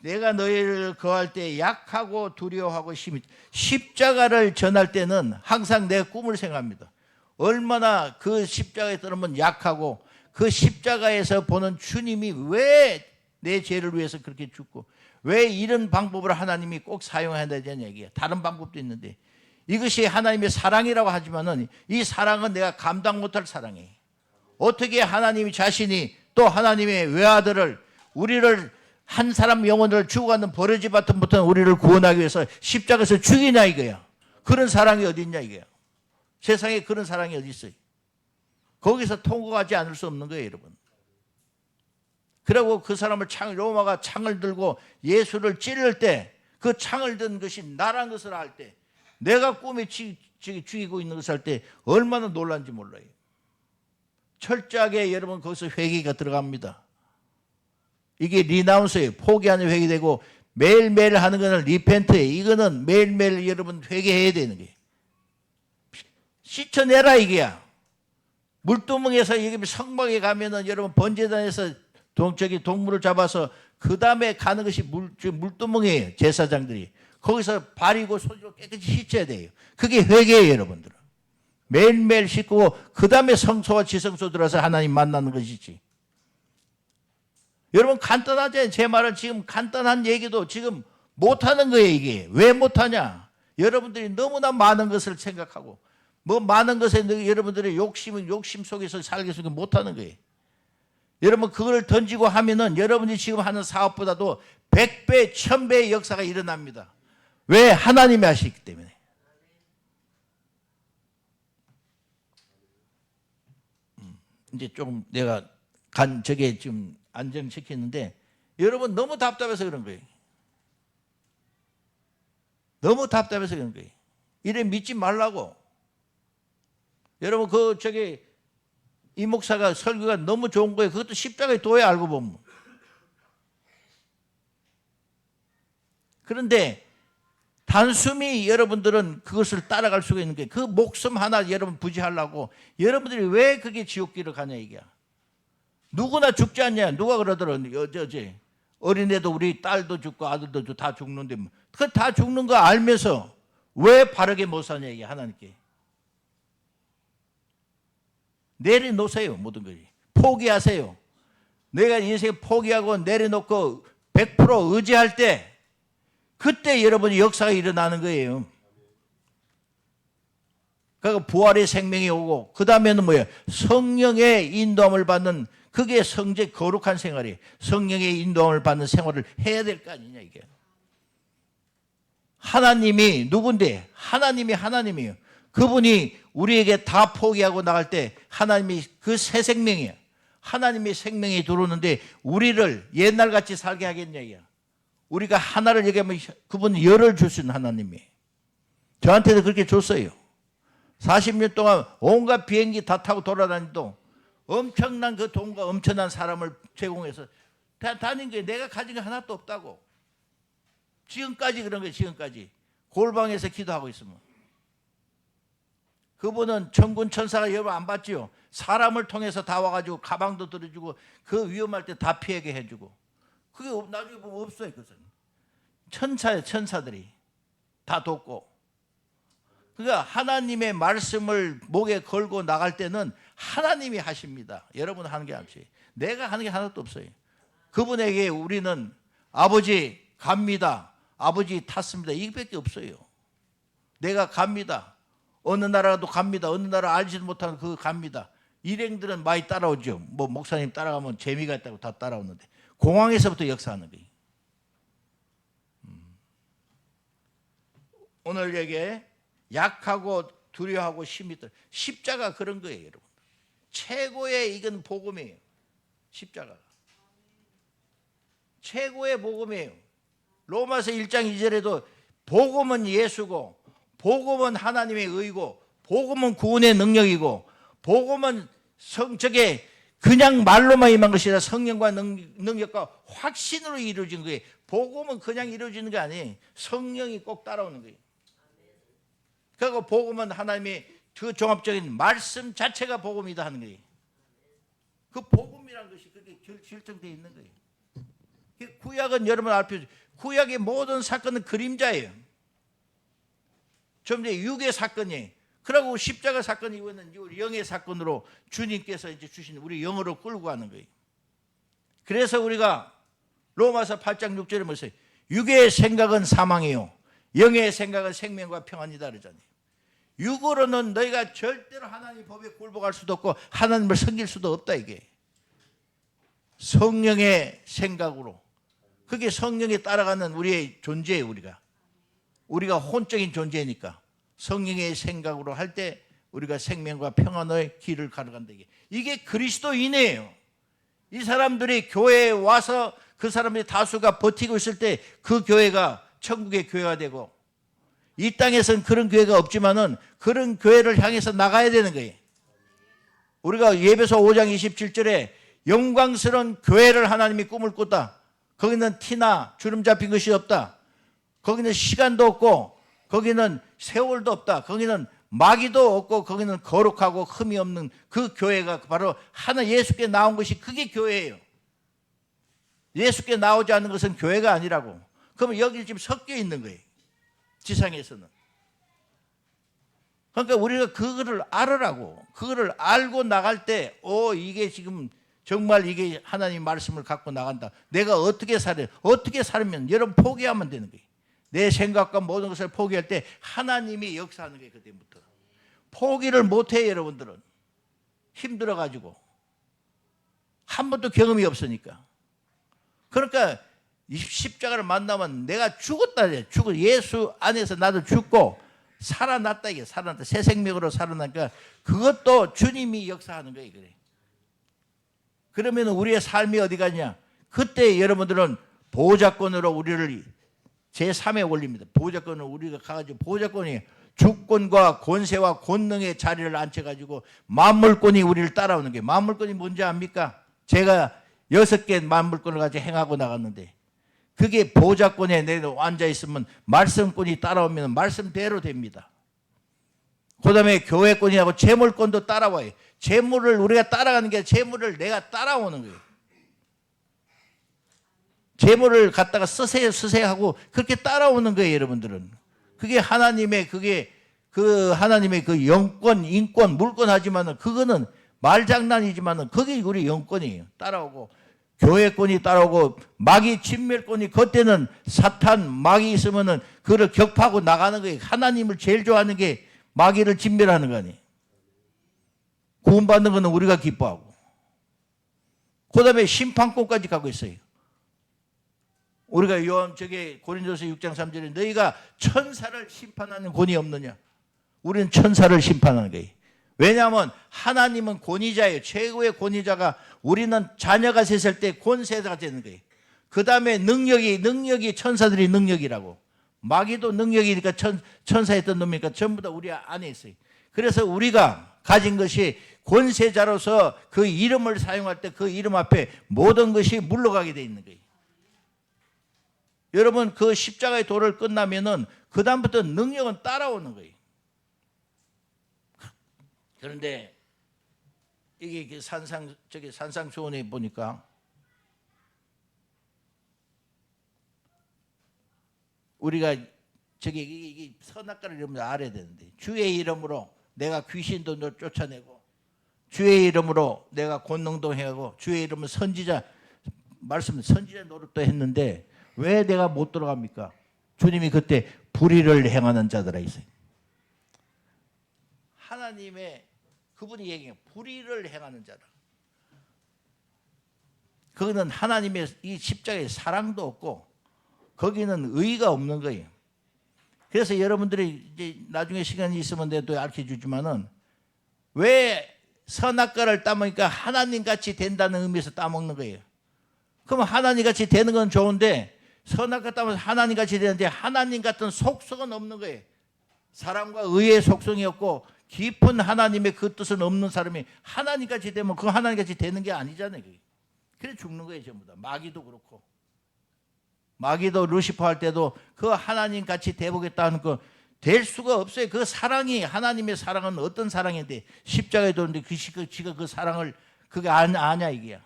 내가 너희를 거할 때 약하고 두려워하고 심히 십자가를 전할 때는 항상 내 꿈을 생각합니다. 얼마나 그 십자가에 따르면 약하고 그 십자가에서 보는 주님이 왜 내 죄를 위해서 그렇게 죽고 왜 이런 방법을 하나님이 꼭 사용해야 되냐는 얘기예요. 다른 방법도 있는데 이것이 하나님의 사랑이라고 하지만은 이 사랑은 내가 감당 못할 사랑이에요. 어떻게 하나님이 자신이 또 하나님의 외아들을 우리를 한 사람 영혼을 죽어가는 버러지 바텀부터 우리를 구원하기 위해서 십자가에서 죽이냐 이거야. 그런 사랑이 어디 있냐 이거야. 세상에 그런 사랑이 어디 있어요. 거기서 통과하지 않을 수 없는 거예요, 여러분. 그리고 그 사람을 로마가 창을 들고 예수를 찌를 때 그 창을 든 것이 나란 것을 알 때 내가 꿈에 죽이고 있는 것을 할 때 얼마나 놀란지 몰라요. 철저하게 여러분 거기서 회개가 들어갑니다. 이게 리나운스예요. 포기하는 회개되고 매일매일 하는 것은 리펜트예요. 이거는 매일매일 여러분 회개해야 되는 거예요. 씻어내라 이게야. 물두멍에서 여기 성막에 가면은 여러분 번제단에서 동물을 잡아서 그 다음에 가는 것이 물두멍이에요. 제사장들이. 거기서 발이고 손으로 깨끗이 씻어야 돼요. 그게 회개예요, 여러분들은. 매일매일 씻고 그 다음에 성소와 지성소 들어서 하나님 만나는 것이지. 여러분 간단하죠. 제 말은 지금 간단한 얘기도 지금 못하는 거예요. 이게 왜 못하냐. 여러분들이 너무나 많은 것을 생각하고 뭐 많은 것에 여러분들의 욕심 속에서 살기 속에 못하는 거예요. 여러분 그걸 던지고 하면은 여러분이 지금 하는 사업보다도 100배 1000배의 역사가 일어납니다. 왜? 하나님이 하시기 때문에. 이제 조금 내가 저게 지금 안정시켰는데 여러분 너무 답답해서 그런 거예요. 너무 답답해서 그런 거예요. 이래 믿지 말라고. 여러분 이 목사가 설교가 너무 좋은 거예요. 그것도 십자가의 도에 알고 보면. 그런데 단숨이 여러분들은 그것을 따라갈 수가 있는 게 그 목숨 하나 여러분 부지하려고 여러분들이 왜 그게 지옥길을 가냐 이게야. 누구나 죽지 않냐. 누가 그러더라. 어제 어린애도 우리 딸도 죽고 아들도 다 죽는데 그 다 죽는 거 알면서 왜 바르게 못 사냐 이게 하나님께. 내려놓으세요. 모든 것이. 포기하세요. 내가 인생 포기하고 내려놓고 100% 의지할 때 그때 여러분이 역사가 일어나는 거예요. 그러니까 부활의 생명이 오고 그 다음에는 뭐예요? 성령의 인도함을 받는 그게 성제 거룩한 생활이에요. 성령의 인도함을 받는 생활을 해야 될 거 아니냐 이게. 하나님이 누군데? 하나님이에요. 그분이 우리에게 다 포기하고 나갈 때 하나님이 그 새 생명이에요. 하나님의 생명이 들어오는데 우리를 옛날같이 살게 하겠냐 이야. 우리가 하나를 얘기하면 그분은 열을 줄 수 있는 하나님이에요. 저한테도 그렇게 줬어요. 40년 동안 온갖 비행기 다 타고 돌아다니도 엄청난 그 돈과 엄청난 사람을 제공해서 다닌 게 내가 가진 게 하나도 없다고. 지금까지 그런 거예요. 지금까지. 골방에서 기도하고 있으면. 그분은 천군 천사가 여러분 안 봤지요. 사람을 통해서 다 와가지고 가방도 들어주고 그 위험할 때 다 피하게 해주고. 그게 나중에 보면 없어요. 그것은. 천사들이 다 돕고. 그러니까 하나님의 말씀을 목에 걸고 나갈 때는 하나님이 하십니다. 여러분 하는 게 아니지. 내가 하는 게 하나도 없어요. 그분에게 우리는 아버지 갑니다. 아버지 탔습니다. 이것밖에 없어요. 내가 갑니다. 어느 나라도 갑니다. 어느 나라 알지도 못하는 그 갑니다. 일행들은 많이 따라오죠. 뭐 목사님 따라가면 재미가 있다고 다 따라오는데 공항에서부터 역사하는 거예요. 오늘 얘기에 약하고 두려워하고 힘이 들어. 십자가 그런 거예요, 여러분. 최고의 이건 복음이에요. 십자가. 최고의 복음이에요. 로마서 1장 2절에도 복음은 예수고 복음은 하나님의 의고 복음은 구원의 능력이고 복음은 성적에 그냥 말로만 임한 것이 아니라 성령과 능력과 확신으로 이루어진 거예요. 복음은 그냥 이루어지는 게 아니에요. 성령이 꼭 따라오는 거예요. 그리고 복음은 하나님의 그 종합적인 말씀 자체가 복음이다 하는 거예요. 그 복음이라는 것이 그렇게 결정되어 있는 거예요. 구약은 여러분 알죠. 구약의 모든 사건은 그림자예요. 좀 전에 육의 사건이에요. 그러고 십자가 사건이 이거는 우리 영의 사건으로 주님께서 이제 주신 우리 영으로 끌고 가는 거예요. 그래서 우리가 로마서 8장 6절에 뭐였어요? 육의 생각은 사망이요 영의 생각은 생명과 평안이다 그러잖아요. 육으로는 너희가 절대로 하나님 법에 굴복할 수도 없고 하나님을 섬길 수도 없다 이게. 성령의 생각으로 그게 성령에 따라가는 우리의 존재예요. 우리가 혼적인 존재니까 성령의 생각으로 할 때 우리가 생명과 평안의 길을 가져간다 이게 그리스도인이에요. 이 사람들이 교회에 와서 그 사람들이 다수가 버티고 있을 때 그 교회가 천국의 교회가 되고 이 땅에서는 그런 교회가 없지만은 그런 교회를 향해서 나가야 되는 거예요. 우리가 예배소 5장 27절에 영광스러운 교회를 하나님이 꿈을 꿨다. 거기는 티나 주름 잡힌 것이 없다. 거기는 시간도 없고 거기는 세월도 없다. 거기는 마귀도 없고 거기는 거룩하고 흠이 없는 그 교회가 바로 하나 예수께 나온 것이 그게 교회예요. 예수께 나오지 않는 것은 교회가 아니라고. 그러면 여기 지금 섞여 있는 거예요. 지상에서는. 그러니까 우리가 그거를 알으라고. 그거를 알고 나갈 때 이게 지금 정말 이게 하나님 말씀을 갖고 나간다. 내가 어떻게 살아요? 어떻게 살면 여러분 포기하면 되는 거예요. 내 생각과 모든 것을 포기할 때 하나님이 역사하는 게 그때부터. 포기를 못해요 여러분들은. 힘들어가지고. 한 번도 경험이 없으니까. 그러니까 십자가를 만나면 내가 죽었다. 예수 안에서 나도 죽고 살아났다. 이게 살아났다. 새 생명으로 살아나니까 그것도 주님이 역사하는 거예요. 그래. 그러면 우리의 삶이 어디 가냐? 그때 여러분들은 보호자권으로 우리를 제3의 원리입니다. 보호자권을 우리가 가가지고 보호자권이 주권과 권세와 권능의 자리를 앉혀가지고 만물권이 우리를 따라오는 게 만물권이 뭔지 압니까? 제가 6개 만물권을 가지고 행하고 나갔는데 그게 보호자권에 내려 앉아있으면 말씀권이 따라오면 말씀대로 됩니다. 그 다음에 교회권이하고 재물권도 따라와요. 재물을 우리가 따라가는 게 재물을 내가 따라오는 거예요. 재물을 갖다가 쓰세요 하고 그렇게 따라오는 거예요 여러분들은. 그게 하나님의 그 하나님의 그 영권 인권 물권 하지만은 그거는 말장난이지만은 그게 우리 영권이에요. 따라오고 교회권이 따라오고 마귀 진멸권이 그때는 사탄 마귀 있으면은 그를 격파하고 나가는 거예요. 하나님을 제일 좋아하는 게 마귀를 진멸하는 거 아니에요. 구원받는 거는 우리가 기뻐하고 그 다음에 심판권까지 가고 있어요. 우리가 고린도서 6장 3절에 너희가 천사를 심판하는 권위 없느냐? 우리는 천사를 심판하는 거예요. 왜냐하면 하나님은 권위자예요. 최고의 권위자가 우리는 자녀가 셋을 때 권세자가 되는 거예요. 그 다음에 능력이 천사들이 능력이라고. 마귀도 능력이니까 천사였던 놈이니까 전부 다 우리 안에 있어요. 그래서 우리가 가진 것이 권세자로서 그 이름을 사용할 때 그 이름 앞에 모든 것이 물러가게 돼 있는 거예요. 여러분 그 십자가의 도를 끝나면은 그 다음부터 능력은 따라오는 거예요. 그런데 이게 산상수훈에 보니까 우리가 저기 이게 선악과를 이름을 알아야 되는데, 주의 이름으로 내가 귀신도 쫓아내고, 주의 이름으로 내가 권능도 행하고, 주의 이름으로 선지자 노릇도 했는데 왜 내가 못 들어갑니까? 주님이 그때 불의를 행하는 자들아 있어요. 하나님의 그분이 얘기해요. 불의를 행하는 자라. 그거는 하나님의 이 십자가에 사랑도 없고 거기는 의가 없는 거예요. 그래서 여러분들이 이제 나중에 시간이 있으면 내가 또 가르쳐주지만은, 왜 선악과를 따먹으니까 하나님같이 된다는 의미에서 따먹는 거예요. 그러면 하나님같이 되는 건 좋은데, 선악과 따먹어서 하나님같이 되는데 하나님 같은 속성은 없는 거예요. 사랑과 의의 속성이 없고 깊은 하나님의 그 뜻은 없는 사람이 하나님같이 되면 그 하나님같이 되는 게 아니잖아요. 그래 죽는 거예요. 전부 다. 마귀도 그렇고, 마귀도 루시퍼 할 때도 그 하나님같이 돼보겠다는 거 될 수가 없어요. 그 사랑이, 하나님의 사랑은 어떤 사랑인데 십자가에 도는데 지가 그 사랑을 그게 아냐 이게야.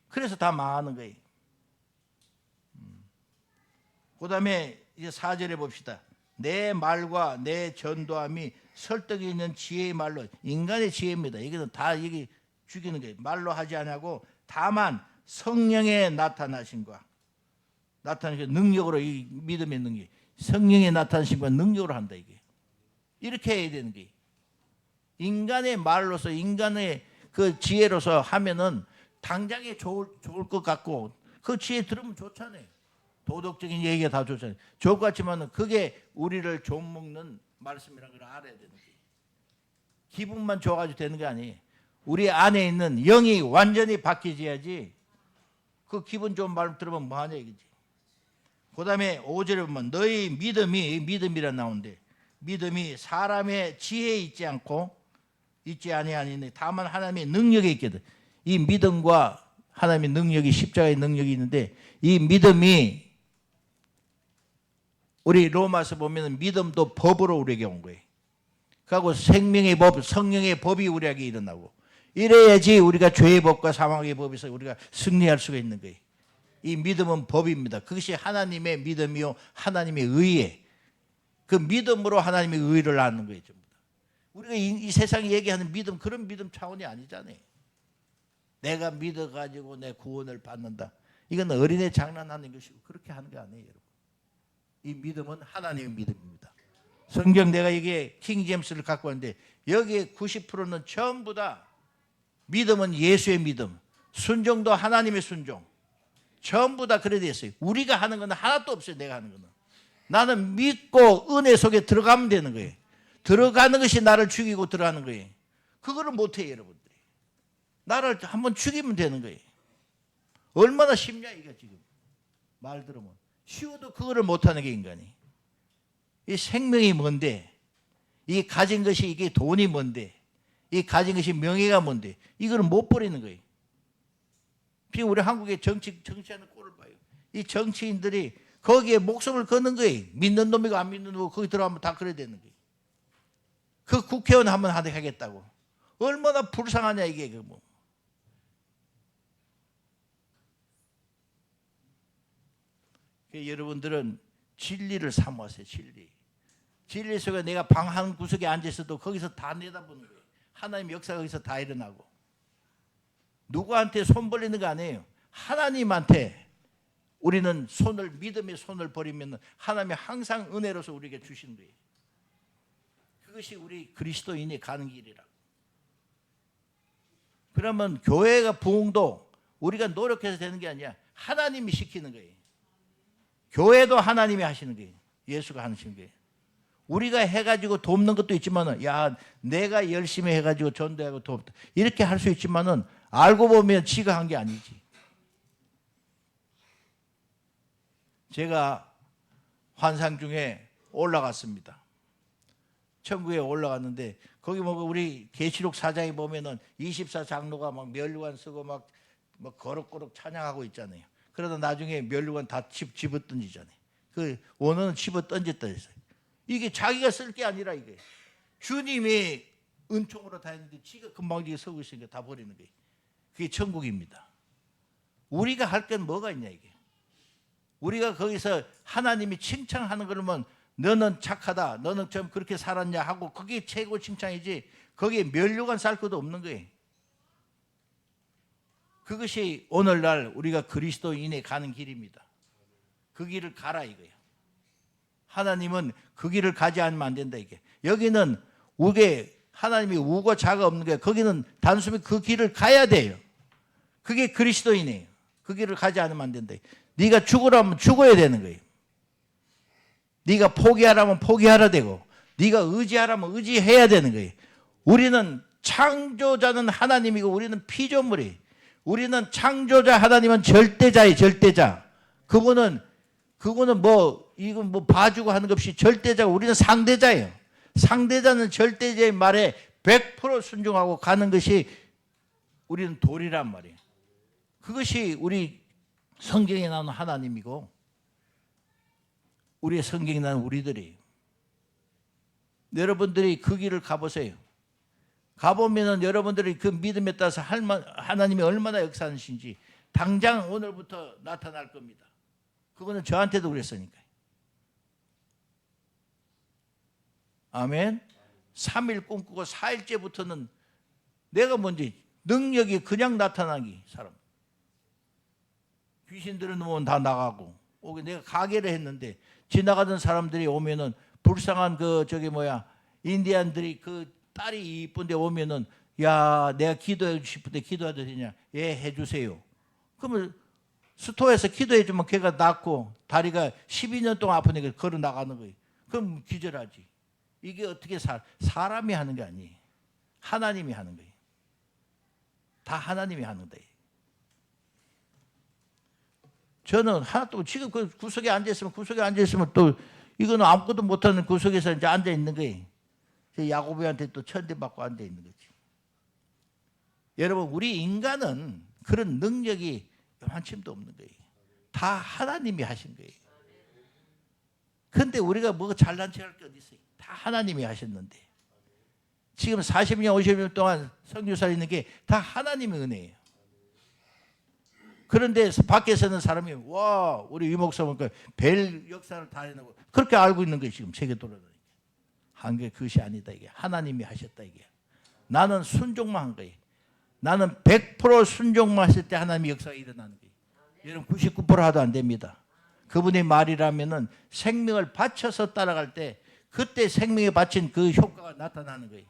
그래서 다 망하는 거예요. 그 다음에 이제 4절에 봅시다. 내 말과 내 전도함이 설득이 있는 지혜의 말로, 인간의 지혜입니다. 이거는 다 이게 죽이는 거예요. 말로 하지 않냐고, 다만 성령의 나타나심과 능력으로, 이 믿음의 능력, 성령의 나타나심과 능력으로 한다. 이게 이렇게 해야 되는 게, 인간의 말로서, 인간의 그 지혜로서 하면은 당장에 좋을 것 같고, 그 지혜 들으면 좋잖아요. 도덕적인 얘기가 다 좋잖아요. 좋을 것 같지만은 그게 우리를 좀먹는 말씀이라는 걸 알아야 되는 거예요. 기분만 좋아가지고 되는 게 아니에요. 우리 안에 있는 영이 완전히 바뀌어야지. 그 기분 좋은 말 들으면 뭐하냐 이거지. 그 다음에 5절에 보면 너희 믿음이라 나오는데, 믿음이 사람의 지혜에 있지 아니하니 다만 하나님의 능력에 있거든. 이 믿음과 하나님의 능력이, 십자가의 능력이 있는데, 이 믿음이, 우리 로마서 보면 믿음도 법으로 우리에게 온 거예요. 그리고 생명의 법, 성령의 법이 우리에게 일어나고, 이래야지 우리가 죄의 법과 사망의 법에서 우리가 승리할 수가 있는 거예요. 이 믿음은 법입니다. 그것이 하나님의 믿음이요, 하나님의 의에, 그 믿음으로 하나님의 의를 아는 거예요. 전부 다. 우리가 이 세상이 얘기하는 믿음, 그런 믿음 차원이 아니잖아요. 내가 믿어가지고 내 구원을 받는다. 이건 어린애 장난하는 것이고 그렇게 하는 게 아니에요, 여러분. 이 믿음은 하나님의 믿음입니다. 성경 내가 이게 킹제임스를 갖고 왔는데, 여기에 90%는 전부 다 믿음은 예수의 믿음, 순종도 하나님의 순종, 전부 다 그래 돼 있어요. 우리가 하는 건 하나도 없어요. 내가 하는 거는. 나는 믿고 은혜 속에 들어가면 되는 거예요. 들어가는 것이 나를 죽이고 들어가는 거예요. 그거를 못해요, 여러분들이. 나를 한번 죽이면 되는 거예요. 얼마나 쉽냐 이게 지금. 말 들으면 쉬워도 그거를 못하는 게 인간이. 이 생명이 뭔데, 이 가진 것이, 이게 돈이 뭔데, 이 가진 것이 명예가 뭔데, 이거를 못 버리는 거예요. 지금 우리 한국의 정치하는 꼴을 봐요. 이 정치인들이 거기에 목숨을 거는 거예요. 믿는 놈이고 안 믿는 놈이고 거기 들어가면 다 그래야 되는 거예요. 그 국회의원 한번 하겠다고. 얼마나 불쌍하냐 이게. 그 뭐. 여러분들은 진리를 사모하세요. 진리 속에 내가 방 한 구석에 앉아있어도 거기서 다 내다보는 거예요. 하나님의 역사가 거기서 다 일어나고, 누구한테 손 벌리는 거 아니에요. 하나님한테 우리는 믿음의 손을 버리면 하나님이 항상 은혜로서 우리에게 주시는 거예요. 그것이 우리 그리스도인이 가는 길이라. 그러면 교회가 부흥도 우리가 노력해서 되는 게 아니야. 하나님이 시키는 거예요. 교회도 하나님이 하시는 거예요. 예수가 하시는 거예요. 우리가 해가지고 돕는 것도 있지만은, 야, 내가 열심히 해가지고 전도하고 돕다, 이렇게 할 수 있지만은 알고 보면 지가 한 게 아니지. 제가 환상 중에 올라갔습니다. 천국에 올라갔는데, 거기 뭐 우리 계시록 4장에 보면은 24장로가 막 면류관 쓰고 막 거룩거룩 찬양하고 있잖아요. 그러다 나중에 면류관 다 집어 던지잖아요. 그 원어는 집어 던졌다 했어요. 이게 자기가 쓸 게 아니라, 이게 주님이 은총으로 다 했는데 지가 금방 지게 서고 있으니까 다 버리는 거예요. 그게 천국입니다. 우리가 할 건 뭐가 있냐 이게. 우리가 거기서 하나님이 칭찬하는 그러면 너는 착하다, 너는 좀 그렇게 살았냐 하고 그게 최고 칭찬이지 거기에 면류관 쌀 것도 없는 거예요. 그것이 오늘날 우리가 그리스도인에 가는 길입니다. 그 길을 가라 이거예요. 하나님은 그 길을 가지 않으면 안 된다 이게. 여기는 우게 하나님이 우고 자가 없는 거예요. 거기는 단순히 그 길을 가야 돼요. 그게 그리스도인이에요. 그 길을 가지 않으면 안 된다. 네가 죽으라면 죽어야 되는 거예요. 네가 포기하라면 포기하라 되고 네가 의지하라면 의지해야 되는 거예요. 우리는 창조자는 하나님이고 우리는 피조물이에요. 우리는 창조자 하나님은 절대자예요. 절대자. 그분은 이건 뭐 봐주고 하는 것 없이 절대자고 우리는 상대자예요. 상대자는 절대자의 말에 100% 순종하고 가는 것이 우리는 도리란 말이에요. 그것이 우리 성경에 나오는 하나님이고 우리의 성경에 나오는 우리들이에요. 여러분들이 그 길을 가보세요. 가보면은 여러분들이 그 믿음에 따라서 하나님이 얼마나 역사하시는지 당장 오늘부터 나타날 겁니다. 그거는 저한테도 그랬으니까요. 아멘. 3일 꿈꾸고 4일째부터는 내가 뭔지 능력이 그냥 나타나기 사람. 귀신들은 오면 다 나가고 내가 가게를 했는데 지나가던 사람들이 오면은 불쌍한 인디안들이 그 딸이 이쁜데 오면은 야 내가 기도해 싶은데 기도해도 되냐? 예 해주세요. 그러면 스토어에서 기도해 주면 걔가 낫고 다리가 12년 동안 아프니까 걸어 나가는 거예요. 그럼 기절하지. 이게 어떻게 사람이 하는 게 아니에요. 하나님이 하는 거예요. 다 하나님이 하는 거예요. 저는 하나도 지금 그 구석에 앉아있으면 또 이거는 아무것도 못하는 구석에서 이제 앉아있는 거예요. 야고보한테 또 천대받고 앉아있는 거지. 여러분 우리 인간은 그런 능력이 요만침도 없는 거예요. 다 하나님이 하신 거예요. 그런데 우리가 뭐 잘난 척할 게 어디 있어요. 다 하나님이 하셨는데 지금 40년 50년 동안 선교사를 있는 게 다 하나님의 은혜예요. 그런데 밖에서는 사람이 와 우리 위목사는 벨 역사를 다 해내고 그렇게 알고 있는 거예요. 지금 세계 돌아다니게. 한 게 그것이 아니다 이게. 하나님이 하셨다 이게. 나는 순종만 한 거예요. 나는 100% 순종만 했을 때 하나님의 역사가 일어나는 거예요. 여러분 99% 하도 안 됩니다. 그분의 말이라면은 생명을 바쳐서 따라갈 때 그때 생명에 바친 그 효과가 나타나는 거예요.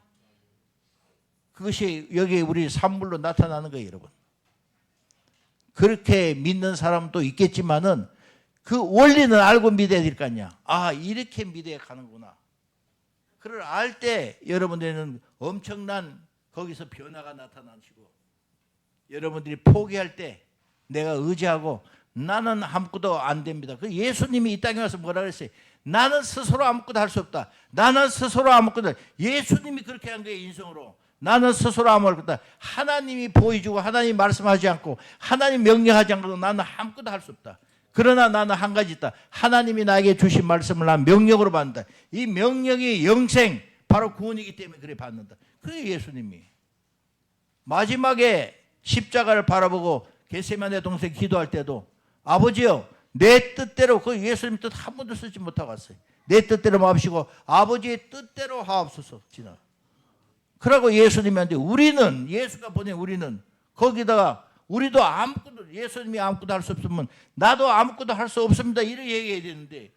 그것이 여기 우리 산물로 나타나는 거예요, 여러분. 그렇게 믿는 사람도 있겠지만은 그 원리는 알고 믿어야 될 거 아니야. 아, 이렇게 믿어야 가는구나. 그걸 알 때 여러분들은 엄청난 거기서 변화가 나타나시고 여러분들이 포기할 때 내가 의지하고 나는 아무것도 안 됩니다. 그 예수님이 이 땅에 와서 뭐라 그랬어요? 나는 스스로 아무것도 할 수 없다. 나는 스스로 아무것도 예수님이 그렇게 한 거예요. 인성으로. 나는 스스로 아무것도 없다. 하나님이 보여주고 하나님이 말씀하지 않고 하나님 명령하지 않고도 나는 아무것도 할 수 없다. 그러나 나는 한 가지 있다. 하나님이 나에게 주신 말씀을 난 명령으로 받는다. 이 명령이 영생 바로 구원이기 때문에 그래 받는다. 그게 예수님이 마지막에 십자가를 바라보고 겟세마네 동생 기도할 때도 아버지요 내 뜻대로 그 예수님 뜻 한 번도 쓰지 못하고 왔어요. 내 뜻대로 마옵시고 아버지의 뜻대로 하옵소서 지나. 그러고 예수님한테 우리는 예수가 보낸 우리는 거기다가 우리도 아무것도 예수님이 아무것도 할 수 없으면 나도 아무것도 할 수 없습니다. 이렇게 얘기해야 되는데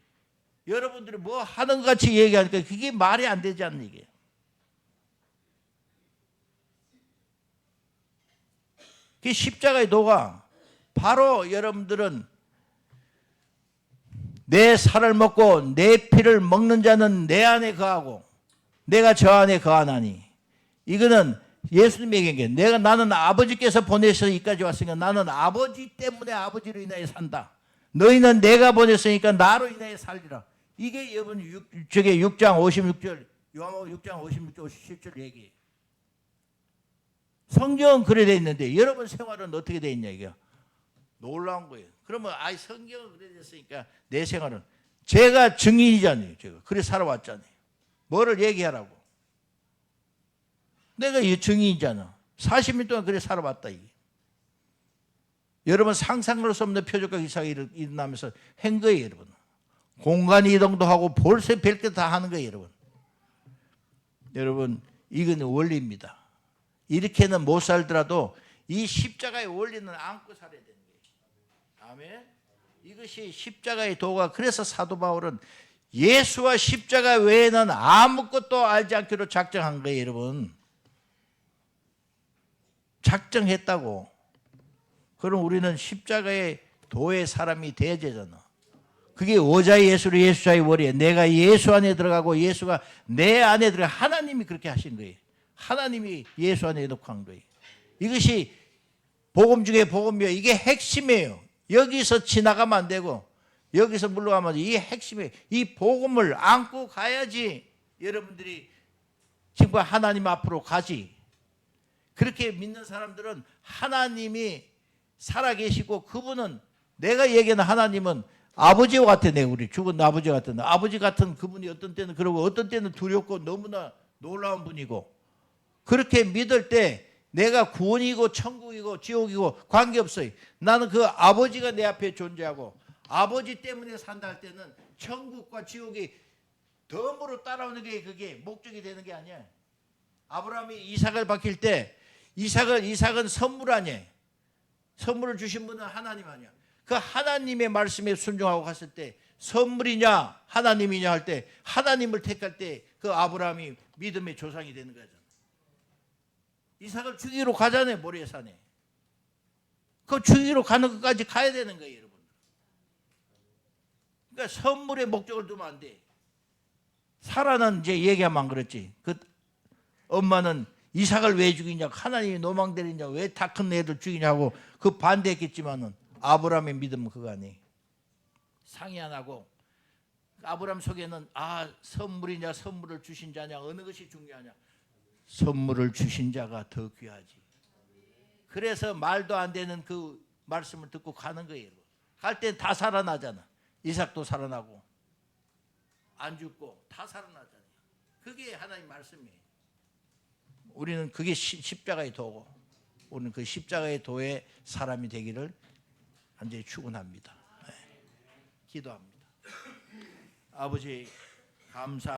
여러분들이 뭐 하는 것 같이 얘기하니까 그게 말이 안 되지 않는 얘기예요. 그 십자가의 도가 바로 여러분들은 내 살을 먹고 내 피를 먹는 자는 내 안에 거하고 내가 저 안에 거하나니 이거는 예수님이 얘기한 게 나는 아버지께서 보내셔서 여기까지 왔으니까 나는 아버지 때문에 아버지로 인하여 산다. 너희는 내가 보냈으니까 나로 인하여 살리라. 이게 여러분 6장 56절 요한복음 6장 56절 57절 얘기예요. 성경은 그래 돼 있는데 여러분 생활은 어떻게 돼 있냐 이게 놀라운 거예요. 그러면 성경은 그래 됐으니까 내 생활은 제가 증인이잖아요. 제가 그래 살아왔잖아요. 뭐를 얘기하라고? 내가 이 증인이잖아. 40년 동안 그래 살아왔다 이게. 여러분 상상할 수 없는 표적과 기사가 일어나면서 한 거예요, 여러분. 공간 이동도 하고 볼새 별게 다 하는 거예요, 여러분. 여러분, 이건 원리입니다. 이렇게는 못 살더라도 이 십자가의 원리는 안고 살아야 되는 거예요. 아멘. 이것이 십자가의 도가. 그래서 사도 바울은 예수와 십자가 외에는 아무것도 알지 않기로 작정한 거예요, 여러분. 작정했다고. 그럼 우리는 십자가의 도의 사람이 돼야 되잖아. 그게 오자의 예수로 예수자의 원리예요. 내가 예수 안에 들어가고 예수가 내 안에 들어가. 하나님이 그렇게 하신 거예요. 하나님이 예수 안에 놓고 한 거예요. 이것이 복음 중에 복음이에요. 이게 핵심이에요. 여기서 지나가면 안 되고 여기서 물러가면 안 돼. 이게 핵심이에요. 이 복음을 안고 가야지 여러분들이 지금 하나님 앞으로 가지. 그렇게 믿는 사람들은 하나님이 살아계시고 그분은 내가 얘기하는 하나님은 아버지와 같은 애, 우리 죽은 아버지 같은 아버지 같은 그분이 어떤 때는 그러고 어떤 때는 두렵고 너무나 놀라운 분이고 그렇게 믿을 때 내가 구원이고 천국이고 지옥이고 관계없어요. 나는 그 아버지가 내 앞에 존재하고 아버지 때문에 산다 할 때는 천국과 지옥이 덤으로 따라오는 게 그게 목적이 되는 게 아니야. 아브라함이 이삭을 바뀔 때 이삭은 선물 아니에요. 선물을 주신 분은 하나님 아니야. 그 하나님의 말씀에 순종하고 갔을 때 선물이냐 하나님이냐 할 때 하나님을 택할 때 그 아브라함이 믿음의 조상이 되는 거잖아. 이삭을 죽이러 가잖아요. 모리아산에. 그 죽이러 가는 것까지 가야 되는 거예요, 여러분. 그러니까 선물의 목적을 두면 안 돼. 사라는 이제 얘기하면 안 그렇지. 그 엄마는 이삭을 왜 죽이냐, 하나님이 노망대리냐, 왜 다 큰 애들 죽이냐고 그 반대했겠지만은 아브라함의 믿음은 그거 아니에요. 상의 안 하고 아브라함 속에는 선물이냐 선물을 주신 자냐 어느 것이 중요하냐, 선물을 주신 자가 더 귀하지. 그래서 말도 안 되는 그 말씀을 듣고 가는 거예요. 갈 때 다 살아나잖아. 이삭도 살아나고 안 죽고 다 살아나잖아요. 그게 하나님 말씀이에요. 우리는 그게 십자가의 도고 우리는 그 십자가의 도의 사람이 되기를 완전히 축원합니다. 기도합니다. 아버지 감사.